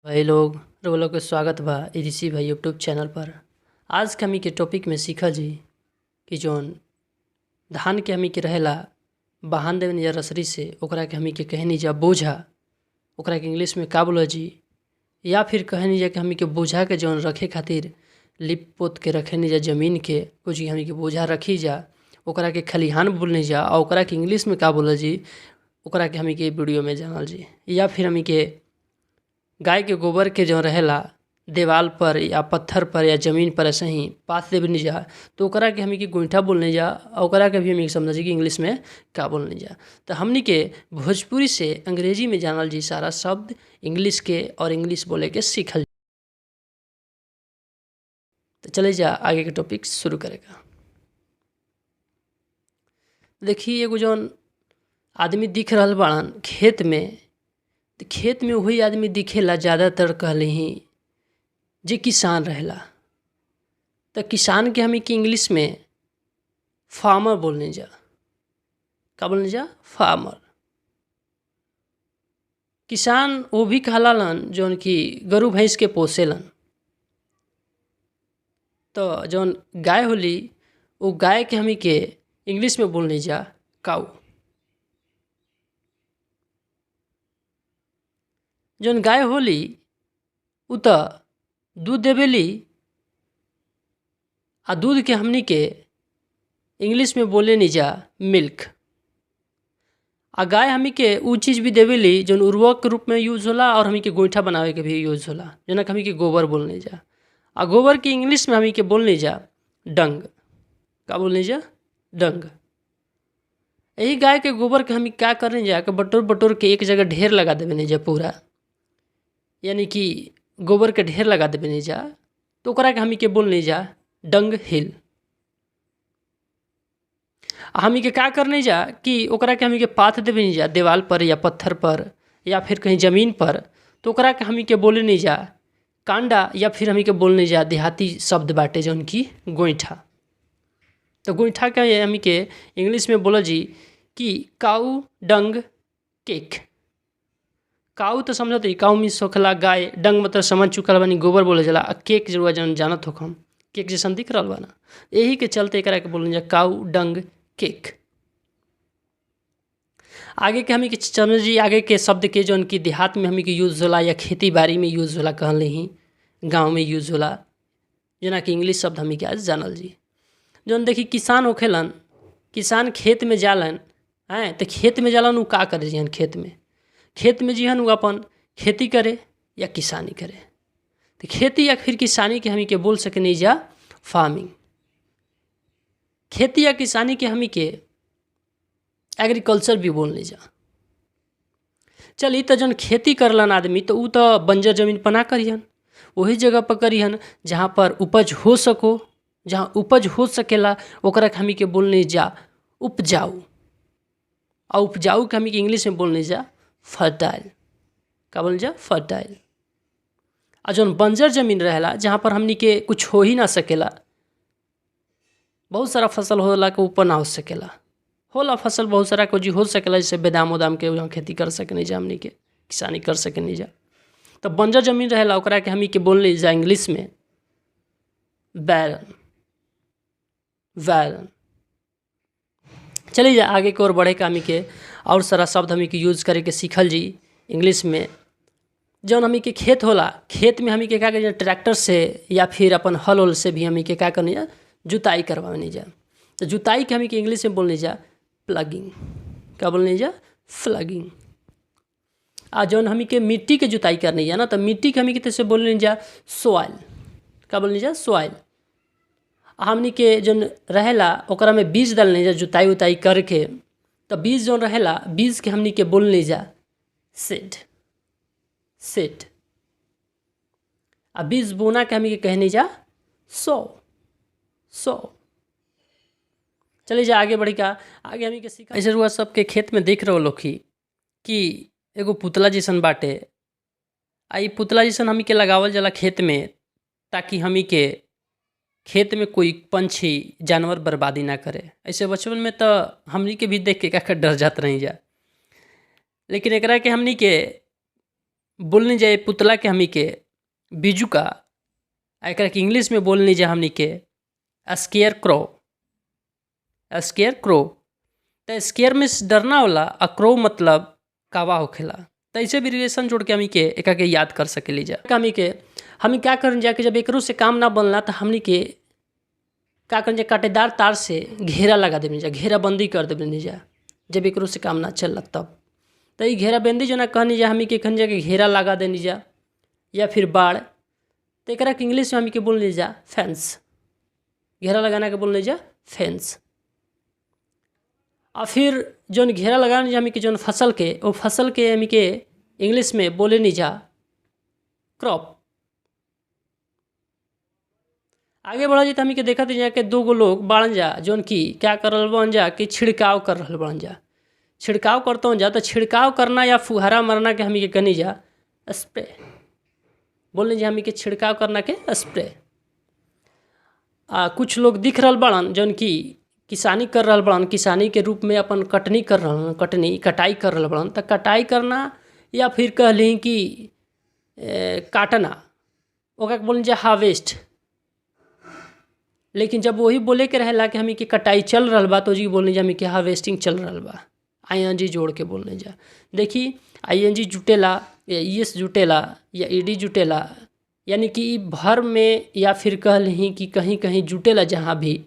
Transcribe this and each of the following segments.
भाई लोग के स्वागत बा ऋषि भाई यूट्यूब चैनल पर। आज के हमी के टॉपिक में सीखा जी कि जौन धान के हमी के रहेला बहान देवे जा रसरी से ओकरा के हमी के कहनी जा बोझा, ओकरा के इंग्लिश में का बोला जी, या फिर कहनी जा कि हमी के बोझा के जौन रखे खातिर लिप पोत के रखेनी जा जमीन के कुछ हमी के बोझा रखी जा ओकरा के खलिहान बोलनी जा और ओकरा के इंग्लिश में का बोला जी ओकरा के हमी के वीडियो में जानल जी। या फिर हमी के गाय के गोबर के जो रहेला देवाल पर या पत्थर पर या जमीन पर ऐसे ही पाथ देवनी जा तो ओकरा के हमी के गोईठा बोलने जा और ओकरा के भी हमी समझ कि इंग्लिश में का बोलने जा। तो हमनी के भोजपुरी से अंग्रेजी में जानल जी सारा शब्द इंग्लिश के और इंग्लिश बोले के सीखल। तो चले जा आगे के टॉपिक शुरू करेगा। देखिए एगो जौन आदमी दिख रहा बाड़न खेत में, तो खेत में वही आदमी दिखेला ज़्यादातर कहले ही जे किसान रहेला। तो किसान के हमें कि इंग्लिश में फार्मर बोलने जा, का बोलने जा फार्मर। किसान वो भी कहलालन जौन कि गरु भैंस के पोसेलन। तो जौन गाय होली वो गाय के हमें के इंग्लिश में बोलने जा काऊ। जौन गाय होली उ तो दूध देवेली आ दूध के हमनी के इंग्लिश में बोले नहीं जा मिल्क। आ गाय हमी के उ चीज़ भी देवेली जौन उर्वरक के रूप में यूज होला और हमी के गोईठा बनावे के भी यूज होला, जना हमी के गोबर बोलने जा। आ गोबर के इंग्लिश में हमी के बोलने जा डंग, का बोलने जा डंग। यही गाय के गोबर के हमी क्या करने जा कि बटोर बटोर के एक जगह ढेर लगा देवे नहीं जा पूरा, यानी कि गोबर के ढेर लगा देवे नहीं जा तो ओकरा के हमी के बोलने जा डंग हिल। हमी के का करने जा कि ओकरा के हमी के पाथ देवे नहीं जा देवाल पर या पत्थर पर या फिर कहीं ज़मीन पर, तो ओकरा के हमी के बोले नहीं जा कांडा या फिर हमी के बोलने जा देहाती शब्द बाटे जौन की गोईठा। तो गोईठा का हमी के इंग्लिश में बोला जी कि काऊ डंग केक। काऊ तो समझत ही काऊ मीन्स होखला गाय, डंग मतलब समझ चुकल बानी गोबर बोले जाला, आ केक जरूर जन जानत हो हम केक जैसन दिख रहा बा ना, यही के चलते एकरा के बोलने जा काऊ डंग केक। आगे के हमी के समझ जी आगे के शब्द के जौन की देहात में हमी के यूज होला या खेती बाड़ी में यूज होला कहले ही गाँव में यूज होला, जना कि इंग्लिश शब्द हमी के आज जानल जी। जौन देखी किसान होखेलन, किसान खेत में जालन हैं, तो खेत में जालन उ का करे जिहन खेत में जिहन उ अपन खेती करे या किसानी करे। तो खेती या फिर किसानी के हमी के बोल सके नहीं जा फार्मिंग। खेती या किसानी के हमी के एग्रीकल्चर भी बोल नहीं जा। चलिए तो जौन खेती करलन आदमी तो उ तो बंजर जमीन पर ना करिहन, वही जगह पर करिहन जहाँ पर उपज हो सको, जहाँ उपज हो सकेला ओकरा के हमी के बोलने जा उपजाऊ। और उपजाऊ के हमी के इंग्लिश में बोलने जा फर्टाइल, का बोलने जा फर्टाइल। और जौन बंजर जमीन रहेला जहाँ पर हमनी के कुछ हो ही ना सकेला, बहुत सारा फसल होला के ऊपर ना हो सकेला, होला फसल बहुत सारा को जी हो सकेला, जैसे बेदाम उदाम के वहाँ खेती कर सके नहीं जा, हमनी के किसानी कर सके नहीं जा। तो बंजर जमीन रहेला ओकरा के हमी के बोलने जा इंग्लिश में बैरन, वैरन। चलिए जा आगे की ओर बढ़े के हमी के और सारा शब्द हमी के यूज करे के सीखल जी इंग्लिश में। जौन हमी के खेत होला, खेत में हमी के क्या करिए ट्रैक्टर से या फिर अपन हल उल से भी हमी के क्या करनी जा जुताई करवाने जा। तो जुताई के हमी के इंग्लिश में बोलने जा प्लगिंग, क्या बोलने जा फ्लगिंग। आ जौन हमी के मिट्टी के जुताई करनी जा ना, तो मिट्टी के हमी के तैसे बोलने जा सॉइल, क्या बोलने जा सॉइल। हमनी के जौन रहेला ओकरा में बीज डालने जा जुताई उताई करके, तो बीज जौन रहेला बीज के हमनी के बोलने जा सीड, सीड। आ बीज बोना के हमी के कहने जा सो, सो। चलिए जा आगे बढ़ी का आगे हमी के सीखा। ऐसे रुआ सबके खेत में देख रहे हो लोग कि एगो पुतला जैसन बाटे, आ ई पुतला जैसन हमी के लगावल जाला खेत में ताकि हमी के खेत में कोई पंछी जानवर बर्बादी ना करे। ऐसे बचपन में तो हमनी के भी देख के क्या डर जात रही जा, लेकिन एकरा के हमनी के बोलने जाए पुतला के हमी के बिजुका, एकरा के इंग्लिश में बोलने जा हमनी के स्केयर क्रो। स्केयर क्रो तो स्केयर में डरना होला, आ क्रो मतलब कावा होखेला। तो ऐसे भी रिलेशन जोड़ के हमी के एका के याद कर सकेली जा। हमी क्या करन जा कि जब एकरो से काम ना बनला तो हमनी के का करन जा, कांटेदार तार से घेरा लगा देनी जा, घेरा बंदी कर देनी जा जब एकरो से काम ना चलला तब। तो ये घेरा बंदी जो ना कहनी जा हमी के कहनी जा कि घेरा लगा देनी जा या फिर बाड़। तो एकरा के इंग्लिश में हमी के बोलने जा फेंस। घेरा लगाना के बोलने जा फेंस। और फिर जौन घेरा लगाने जा हमी के जौन फसल के, वो फसल के हमी के इंग्लिश में बोले नहीं जा क्रॉप। आगे बढ़ा जाए तो हमी के देखा जा कि 2 गो लोग बाड़न जा जौन की क्या कर रहल बन जा कि छिड़काव कर रहल बन जा। छिड़काव करते जा तो छिड़काव करना या फुहारा मारना के हमी के कहनी जा स्प्रे। बोलने जा हमी के छिड़काव करना के स्प्रे। कुछ लोग दिख रहल बड़न जौन की किसानी कर रहल बड़न, किसानी के रूप में अपन कटनी कर रहल, कटाई कर रहल बड़न। तो कटाई करना या फिर कहली कि काटना, ओका बोलने जा हार्वेस्ट। लेकिन जब वही बोले के रहेला कि हमी के कटाई चल रहल बा तो जी बोलने जा हमी के हार्वेस्टिंग चल रहल बा, ING जोड़ के बोलने जा। देखी ING जुटेला या ES जुटेला या ED जुटेला, यानी कि भर में या फिर कहली कि कहीं कहीं जुटेला जहाँ भी,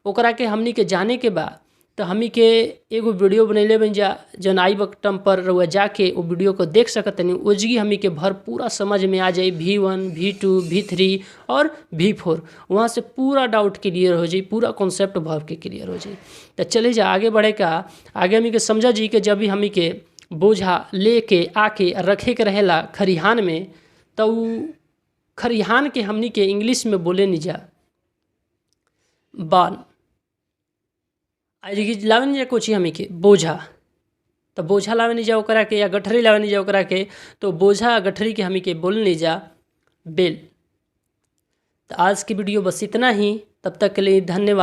ओकरा के हमनी के जाने के बा। तो हमी के एगो वीडियो बनैले बन जा जौन आई बटन पर रउआ जाके वो वीडियो को देख सकतनी। ओजगी हमी के भर पूरा समझ में आ जाए, V1 V2 V3 और V4। वहाँ से पूरा डाउट क्लियर हो जाए, पूरा कॉन्सेप्ट भर के क्लियर हो जाए। तो चले जा आगे बढ़े का, आगे हमी के समझा जी कि जब भी हमी के बोझा लेके आके रखे के रहेला खरिहान में, तो खरिहान के हमनी के इंग्लिश में बोले नहीं जा बान। लावे नहीं जा कुछ हमी के बोझा। तो बोझा लावे नहीं जा ओकरा के या गठरी लावे नहीं जा ओकरा के, तो बोझा गठरी के हमी के बोल नहीं जा बेल। तो आज की वीडियो बस इतना ही, तब तक के लिए धन्यवाद।